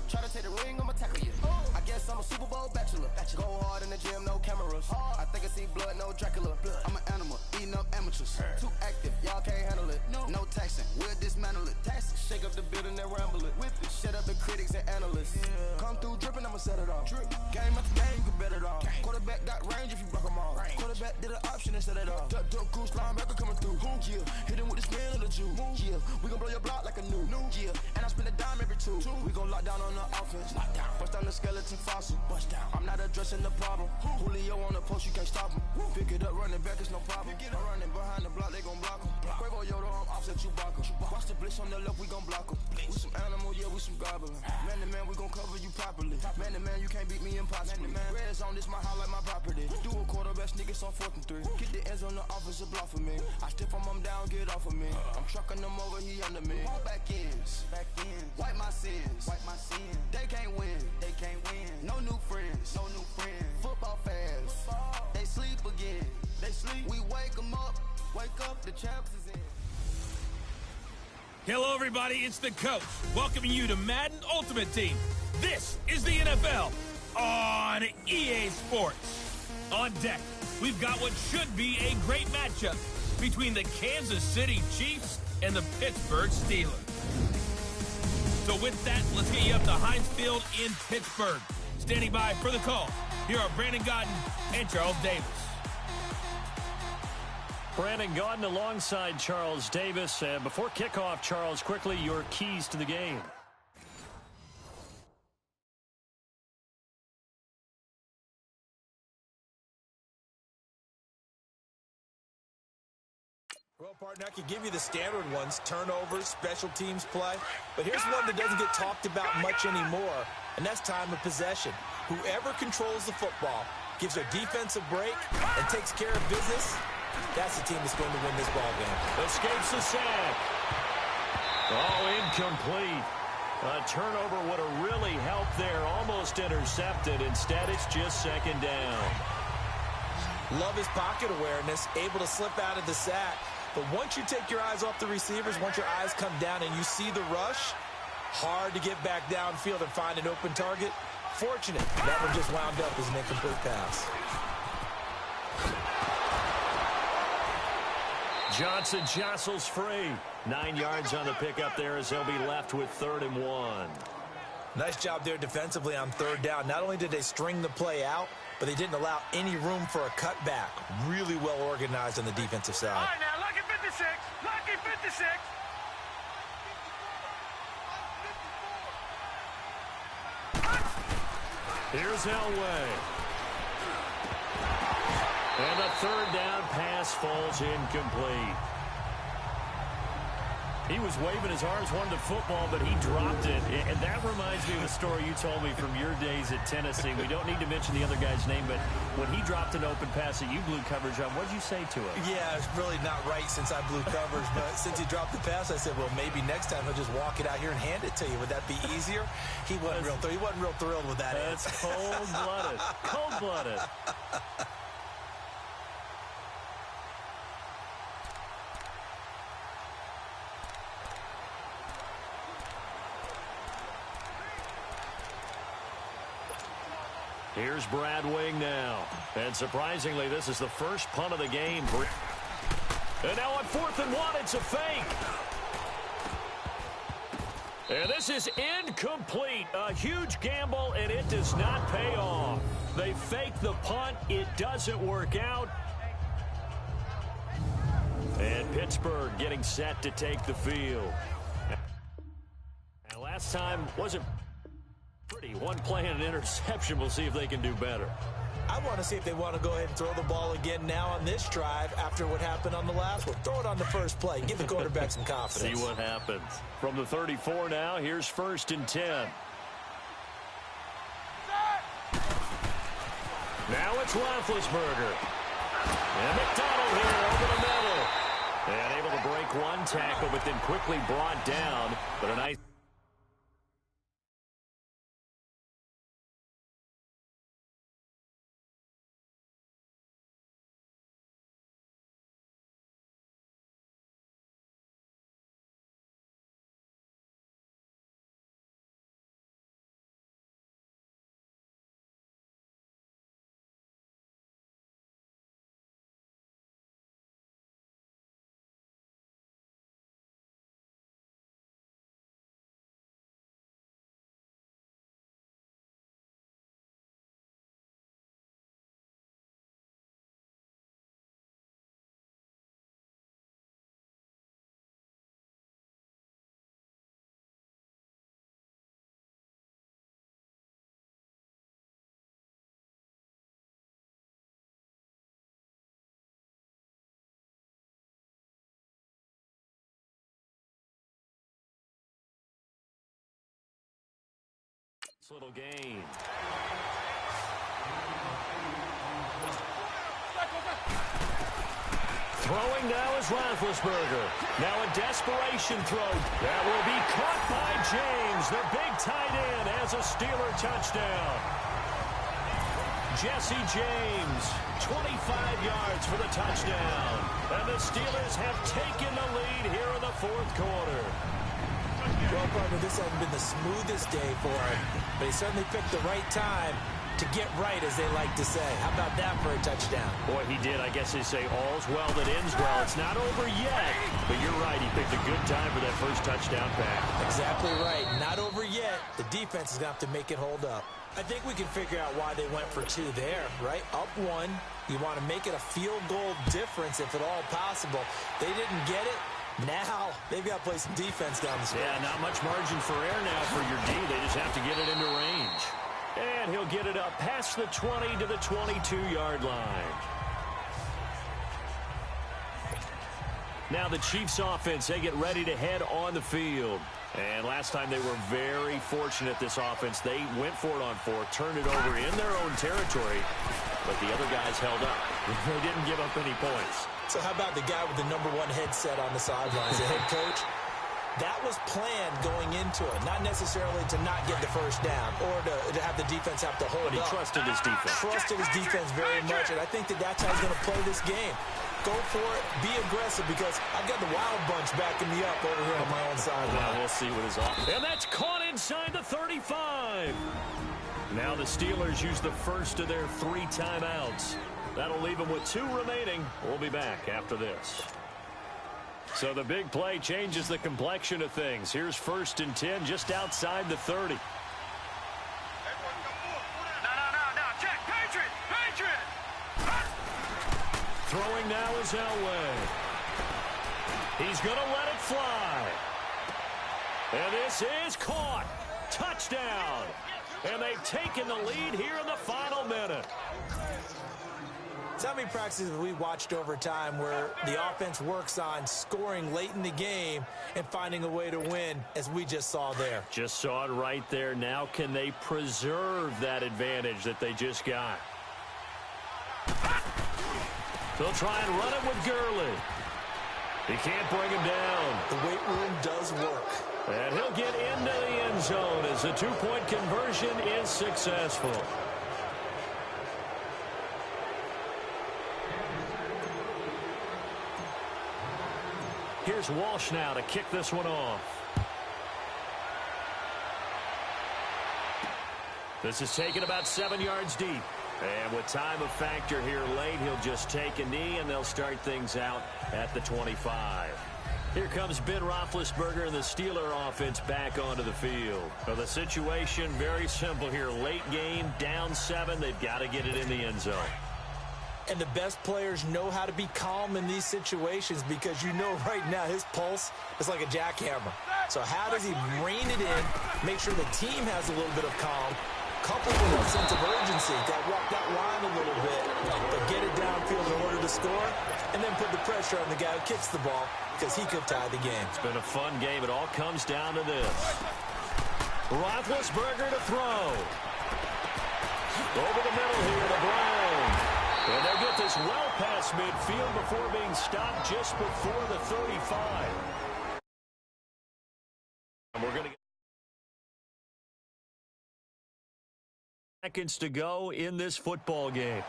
Try to take the ring, I'ma tackle you. I guess I'm a Super Bowl bachelor. Go hard in the gym, no cameras. I think I see blood, no Dracula. I'm an animal, eating up amateurs. Too active, y'all can't handle it. No taxing, we'll dismantle it. Shake up the building and ramble it. Whip it, shut up the critics and analysts. Come through dripping, I'ma set it off. Game after game, you can bet it off. Quarterback got range if you block them all. Quarterback did an option and set it off. Duck, goose, linebacker coming through. Yeah, hit him with the spin of the Jew. Yeah, we gon' blow your block like a new. Yeah, and I spend a dime every two. We gon' lock down on the offense. Bust down the skeleton fossil. Bust down. I'm not addressing the problem. Julio on the post, you can't stop him. Pick it up, running back, it's no problem. I'm running behind the block, they gon' block him. Quavo Yoda, I'm offset Chewbacca. Watch the blitz on the left, we gon' block him. We some animal, yeah, we some goblin. Man to man, we gon' cover you properly. Man to man, you can't beat me impossibly. Red zone, this my highlight, my property. Do a quarterback sneakers on 4th and 3. Get the ends on the offensive block for me. I step from him down, get off of me. I'm trucking them over, he under me. Back ends, wipe my sins, They can't win, No new friends, Football fans, they sleep again. We wake them up, the champs is in. Hello, everybody. It's the coach welcoming you to Madden Ultimate Team. This is the NFL on EA Sports. On deck, we've got what should be a great matchup between the Kansas City Chiefs and the Pittsburgh Steelers. So with that, let's get you up to Heinz Field in Pittsburgh. Standing by for the call, here are Brandon Godden and Charles Davis. Brandon Godden alongside Charles Davis. And before kickoff, Charles, quickly, your keys to the game. Well, partner, I could give you the standard ones, turnovers, special teams play. But here's one that doesn't get talked about much anymore, and that's time of possession. Whoever controls the football, gives their defense a break, and takes care of business, that's the team that's going to win this ball game. Escapes the sack. Oh, incomplete. A turnover would have really helped there. Almost intercepted. Instead, it's just second down. Love his pocket awareness, able to slip out of the sack. But once you take your eyes off the receivers, once your eyes come down and you see the rush, hard to get back downfield and find an open target. Fortunate, that one just wound up as an incomplete pass. Johnson jostles free. 9 yards on the pickup there as they'll be left with 3rd and 1. Nice job there defensively on 3rd down. Not only did they string the play out, but they didn't allow any room for a cutback. Really well organized on the defensive side. All right, now, lucky 56. Lucky 56. Here's Elway. And the 3rd down pass falls incomplete. He was waving his arms, wanted to football, but he dropped it. And that reminds me of a story you told me from your days at Tennessee. We don't need to mention the other guy's name, but when he dropped an open pass that you blew coverage on, what did you say to him? Yeah, it's really not right since I blew coverage, but since he dropped the pass, I said, well, maybe next time he'll just walk it out here and hand it to you. Would that be easier? He wasn't real thrilled with that. That's cold-blooded. Cold-blooded. Here's Brad Wing now. And surprisingly, this is the first punt of the game. And now on 4th and 1, it's a fake. And this is incomplete. A huge gamble, and it does not pay off. They fake the punt. It doesn't work out. And Pittsburgh getting set to take the field. And last time wasn't pretty. One play and an interception. We'll see if they can do better. I want to see if they want to go ahead and throw the ball again now on this drive after what happened on the last one. Throw it on the first play. Give the quarterback some confidence. See what happens. From the 34 now, here's 1st and 10. Now it's Roethlisberger. And McDonald here over the middle. And able to break one tackle, but then quickly brought down. But a nice Little gain. Throwing now is Roethlisberger. Now a desperation throw. That will be caught by James. The big tight end has a Steeler touchdown. Jesse James, 25 yards for the touchdown. And the Steelers have taken the lead here in the fourth quarter. Well, partner, this hasn't been the smoothest day for him, but he certainly picked the right time to get right, as they like to say. How about that for a touchdown? Boy, he did. I guess they say all's well that ends well. It's not over yet, but you're right. He picked a good time for that first touchdown pass. Exactly right. Not over yet. The defense is going to have to make it hold up. I think we can figure out why they went for two there, right? Up one. You want to make it a field goal difference if at all possible. They didn't get it. Now they've got to play some defense down the stretch. Yeah, not much margin for error now for your D. They just have to get it into range. And he'll get it up past the 20 to the 22-yard line. Now the Chiefs offense, they get ready to head on the field. And last time they were very fortunate, this offense. They went for it on fourth, turned it over in their own territory, but the other guys held up. They didn't give up any points. So how about the guy with the #1 headset on the sidelines, the head coach? That was planned going into it, not necessarily to not get the first down or to have the defense have to hold up. But he trusted his defense. Trusted his defense very much, and I think that's how he's going to play this game. Go for it, be aggressive, because I've got the Wild Bunch backing me up over here on my own sideline. Well, we'll see what is off. And that's caught inside the 35. Now the Steelers use the first of their 3 timeouts. That'll leave them with 2 remaining. We'll be back after this. So the big play changes the complexion of things. Here's 1st and 10 just outside the 30. No, check, Patriot! Throwing now is Elway. He's going to let it fly. And this is caught. Touchdown. And they've taken the lead here in the final minute. So how many practices have we watched over time where the offense works on scoring late in the game and finding a way to win, as we just saw there? Just saw it right there. Now can they preserve that advantage that they just got? They'll try and run it with Gurley. He can't bring him down. The weight room does work. And he'll get into the end zone as the 2-point conversion is successful. Here's Walsh now to kick this one off. This is taken about 7 yards deep. And with time of factor here late, he'll just take a knee, and they'll start things out at the 25. Here comes Ben Roethlisberger and the Steeler offense back onto the field. So the situation very simple here. Late game, down 7. They've got to get it in the end zone. And the best players know how to be calm in these situations, because you know right now his pulse is like a jackhammer. So how does he rein it in, make sure the team has a little bit of calm, coupled with a sense of urgency, got to walk that line a little bit, but get it downfield in order to score, and then put the pressure on the guy who kicks the ball, because he could tie the game. It's been a fun game. It all comes down to this. Roethlisberger to throw. Over the middle here, the Browns. And they'll get this well past midfield before being stopped just before the 35. And we're going to get seconds to go in this football game.